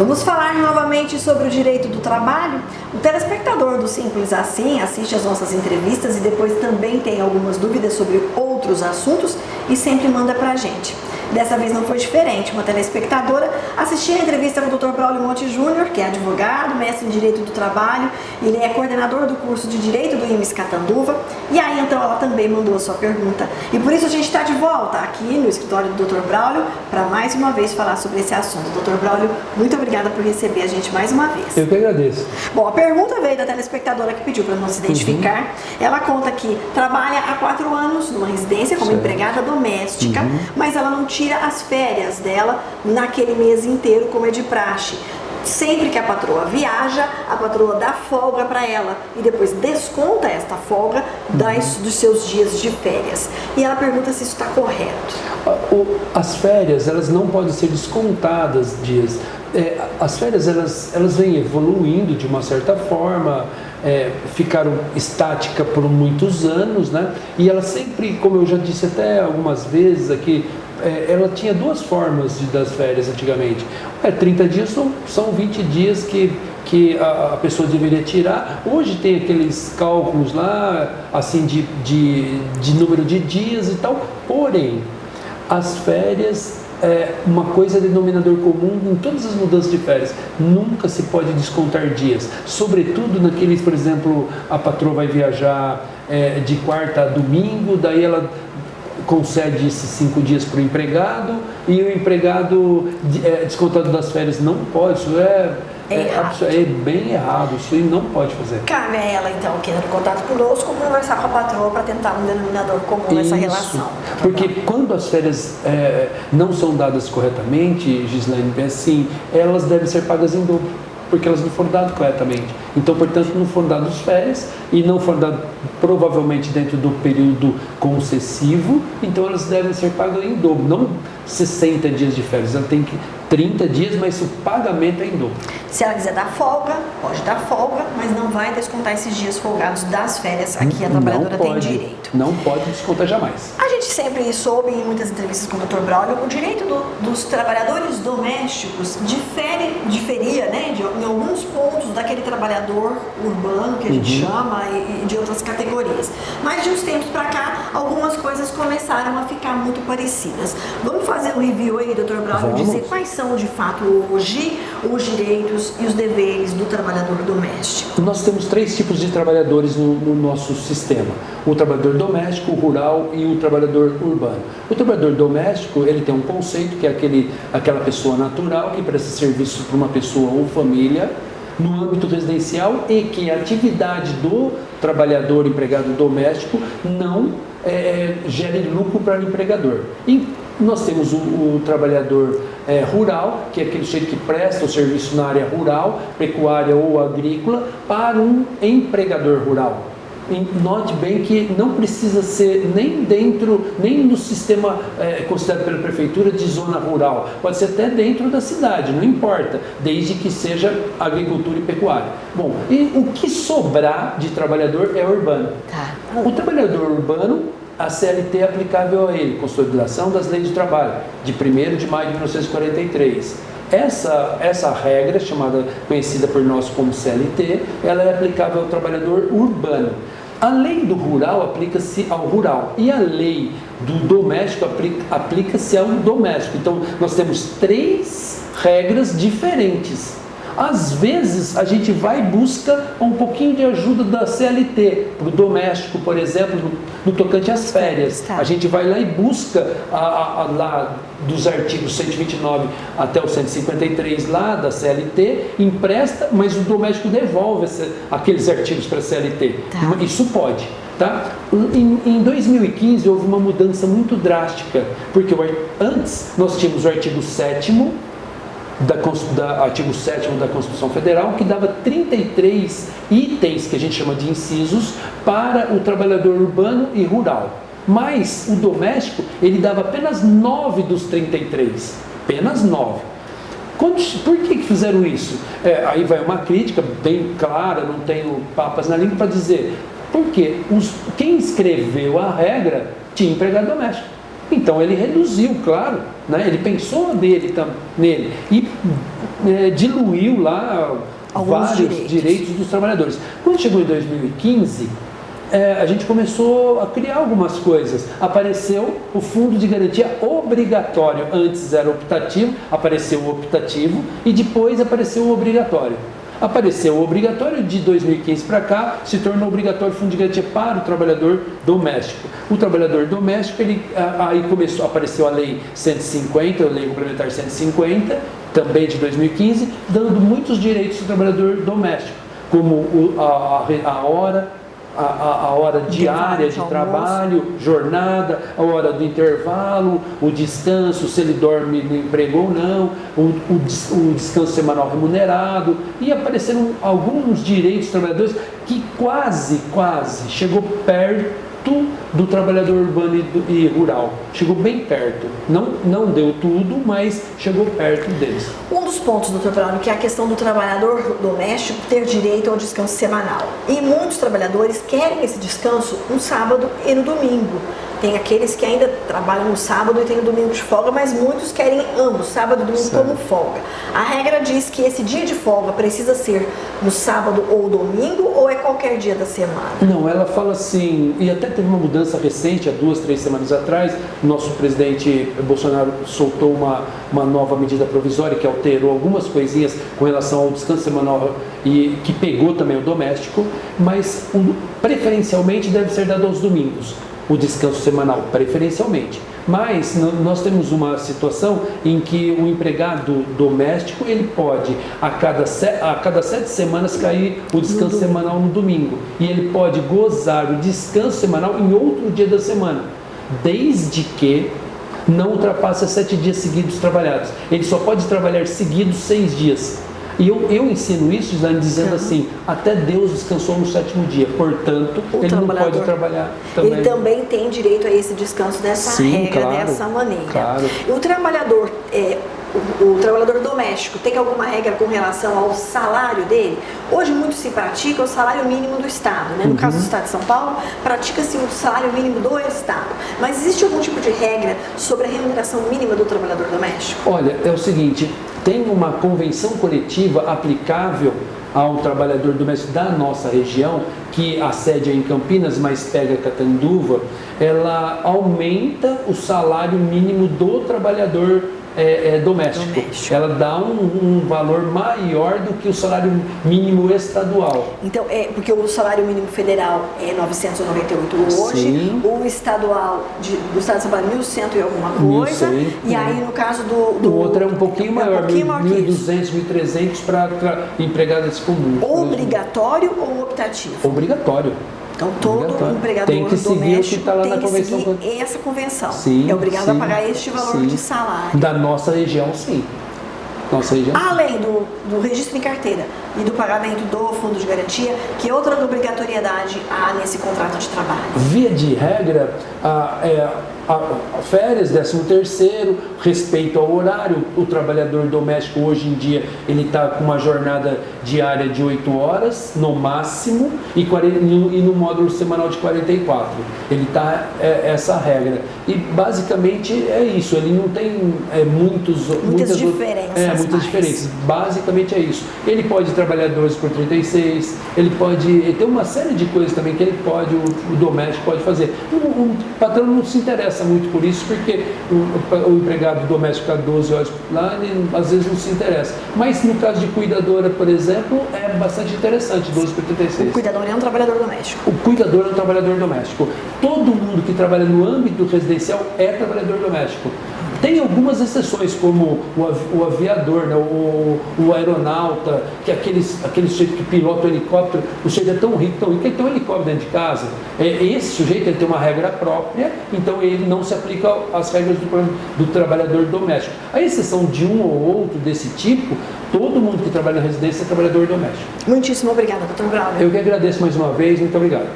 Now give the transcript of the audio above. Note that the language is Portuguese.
Vamos falar novamente sobre o direito do trabalho? O telespectador do Simples Assim assiste às nossas entrevistas e depois também tem algumas dúvidas sobre outros assuntos e sempre manda pra gente. Dessa vez não foi diferente. Uma telespectadora assistiu a entrevista com o Dr. Braulio Monte Júnior, que é advogado, mestre em Direito do Trabalho, ele é coordenador do curso de Direito do IMES Catanduva, e aí então ela também mandou a sua pergunta. E por isso a gente está de volta aqui no escritório do Dr. Braulio para mais uma vez falar sobre esse assunto. Dr. Braulio, muito obrigada por receber a gente mais uma vez. Eu que agradeço. Bom, a pergunta veio da telespectadora que pediu para não se identificar. Ela conta que trabalha há 4 anos numa residência como empregada doméstica, mas ela não tira as férias dela naquele mês inteiro, como é de praxe. Sempre que a patroa viaja, a patroa dá folga para ela e depois desconta esta folga dos seus dias de férias. E ela pergunta se isso está correto. As férias, elas não podem ser descontadas dias. As férias, elas vêm evoluindo de uma certa forma, ficaram estáticas por muitos anos, né? E ela sempre, como eu já disse até algumas vezes aqui, ela tinha 2 formas das férias antigamente. 30 dias são 20 dias que a pessoa deveria tirar. Hoje tem aqueles cálculos lá, assim, de número de dias e tal. Porém, as férias uma coisa denominador comum em todas as mudanças de férias. Nunca se pode descontar dias. Sobretudo naqueles, por exemplo, a patroa vai viajar de quarta a domingo, daí ela concede esses 5 dias para o empregado e o empregado descontado das férias não pode. Isso é bem errado, isso aí não pode fazer. Cabe a ela, então, que entra em contato conosco, conversar com a patroa para tentar um denominador comum nessa relação. Porque quando as férias não são dadas corretamente, Gislaine, assim, elas devem ser pagas em dobro, porque elas não foram dadas corretamente. Então, portanto, não foram dadas férias e não foram dadas provavelmente dentro do período concessivo, então elas devem ser pagas em dobro, não 60 dias de férias, ela tem que 30 dias, mas o pagamento é em dobro. Se ela quiser dar folga, pode dar folga, mas não vai descontar esses dias folgados das férias. Aqui a trabalhadora tem direito. Não pode descontar jamais. A gente sempre soube em muitas entrevistas com o Dr. Braulio, o direito dos trabalhadores domésticos diferia, né, em alguns pontos daquele trabalhador urbano que a gente chama e de outras categorias. Mas de uns tempos para cá, algumas coisas começaram a ficar muito parecidas. Vamos fazer um review aí, Dr. Braulio, dizer quais são de fato hoje os direitos e os deveres do trabalhador doméstico. Nós temos 3 tipos de trabalhadores no nosso sistema: o trabalhador doméstico, o rural e o trabalhador urbano. O trabalhador doméstico, ele tem um conceito que é aquela pessoa natural que presta serviço para uma pessoa ou família no âmbito residencial e que a atividade do trabalhador empregado doméstico não gere lucro para o empregador. E nós temos o trabalhador rural, que é aquele sujeito que presta o serviço na área rural, pecuária ou agrícola, para um empregador rural. E note bem que não precisa ser nem no sistema considerado pela prefeitura de zona rural, pode ser até dentro da cidade, não importa, desde que seja agricultura e pecuária. Bom, e o que sobrar de trabalhador é urbano. O trabalhador urbano, a CLT é aplicável a ele, consolidação das leis do trabalho, de 1º de maio de 1943. Essa regra, conhecida por nós como CLT, ela é aplicável ao trabalhador urbano. A lei do rural aplica-se ao rural e a lei do doméstico aplica-se ao doméstico. Então, nós temos 3 regras diferentes. Às vezes, a gente vai e busca um pouquinho de ajuda da CLT, para o doméstico, por exemplo, no tocante às férias. A gente vai lá e busca lá dos artigos 129 até o 153 lá da CLT, empresta, mas o doméstico devolve aqueles artigos para a CLT. Isso pode. Tá? Em 2015 houve uma mudança muito drástica, porque antes nós tínhamos o artigo 7º, artigo 7º da Constituição Federal, que dava 33 itens, que a gente chama de incisos, para o trabalhador urbano e rural. Mas o doméstico, ele dava apenas 9 dos 33. Apenas 9. Por que fizeram isso? Aí vai uma crítica bem clara, não tenho papas na língua para dizer. Porque quem escreveu a regra tinha empregado doméstico. Então ele reduziu, claro, né? Ele pensou nele e diluiu lá alguns vários direitos dos trabalhadores. Quando chegou em 2015, a gente começou a criar algumas coisas. Apareceu o fundo de garantia obrigatório. Antes era optativo, apareceu o optativo e depois apareceu o obrigatório. Apareceu o obrigatório, de 2015 para cá, se tornou obrigatório o fundo de garantia para o trabalhador doméstico. O trabalhador doméstico, aí apareceu a Lei 150, a Lei Complementar 150, também de 2015, dando muitos direitos ao trabalhador doméstico, como a hora diária de trabalho, jornada, a hora do intervalo, o descanso, se ele dorme no emprego ou não, o descanso semanal remunerado, e apareceram alguns direitos dos trabalhadores que quase chegou perto do trabalhador urbano e rural. Chegou bem perto. Não deu tudo, mas chegou perto deles. Um dos pontos, doutor Braulio, que é a questão do trabalhador doméstico ter direito ao descanso semanal. E muitos trabalhadores querem esse descanso no sábado e no domingo. Tem aqueles que ainda trabalham no sábado e tem o domingo de folga, mas muitos querem ambos, sábado e domingo, como folga. A regra diz que esse dia de folga precisa ser no sábado ou domingo, ou é qualquer dia da semana? Não, ela fala assim, e até teve uma mudança recente, há 2, 3 semanas atrás, nosso presidente Bolsonaro soltou uma nova medida provisória que alterou algumas coisinhas com relação ao descanso semanal e que pegou também o doméstico, mas preferencialmente deve ser dado aos domingos. O descanso semanal, preferencialmente. Mas nós temos uma situação em que o empregado doméstico, ele pode, a cada 7 semanas, cair o descanso semanal no domingo. E ele pode gozar o descanso semanal em outro dia da semana, desde que não ultrapasse 7 dias seguidos trabalhados. Ele só pode trabalhar seguidos 6 dias. E eu ensino isso dizendo assim, até Deus descansou no 7º dia, portanto, ele não pode trabalhar também. Ele também tem direito a esse descanso dessa regra, claro, dessa maneira. Claro. E o trabalhador doméstico tem alguma regra com relação ao salário dele? Hoje muito se pratica o salário mínimo do Estado, né? No caso do Estado de São Paulo, pratica-se o salário mínimo do Estado. Mas existe algum tipo de regra sobre a remuneração mínima do trabalhador doméstico? Olha, é o seguinte, tem uma convenção coletiva aplicável ao trabalhador doméstico da nossa região, que a sede é em Campinas, mas pega Catanduva, ela aumenta o salário mínimo do trabalhador doméstico. Ela dá um valor maior do que o salário mínimo estadual. Então, porque o salário mínimo federal é 998 hoje, sim, o estadual do Estado de São Paulo é 1.100 e alguma coisa, 1.100, e aí no caso do outro é um pouquinho maior, 1.200, 1.300 para empregados comuns. Obrigatório ou optativo? Obrigatório. Então, todo empregador tem que seguir o que está lá na convenção. Seguir essa convenção. Sim, é obrigado a pagar este valor de salário. Da nossa região, sim. Além do registro em carteira e do pagamento do fundo de garantia, que outra obrigatoriedade há nesse contrato de trabalho? Via de regra, férias, 13º, respeito ao horário. O trabalhador doméstico hoje em dia ele está com uma jornada diária de 8 horas no máximo e no módulo semanal de 44. Ele está essa regra. E basicamente é isso. Ele não tem muitas diferenças. Basicamente é isso. Ele pode trabalhar 12/36. Ele tem uma série de coisas também que ele pode, o doméstico pode fazer. O patrão não se interessa muito por isso, porque o empregado doméstico fica 12 horas lá, ele às vezes não se interessa. Mas no caso de cuidadora, por exemplo, é bastante interessante, 12/36. O cuidador é um trabalhador doméstico. O cuidador é um trabalhador doméstico. Todo mundo que trabalha no âmbito residencial é trabalhador doméstico. Tem algumas exceções, como o aviador, né? o aeronauta, que é aquele sujeito que pilota o helicóptero. O sujeito é tão rico, que ele tem um helicóptero dentro de casa. Esse sujeito ele tem uma regra própria, então ele não se aplica às regras do trabalhador doméstico. A exceção de um ou outro desse tipo, todo mundo que trabalha na residência é trabalhador doméstico. Muitíssimo obrigada, doutor Braulio. Eu que agradeço mais uma vez, muito obrigado.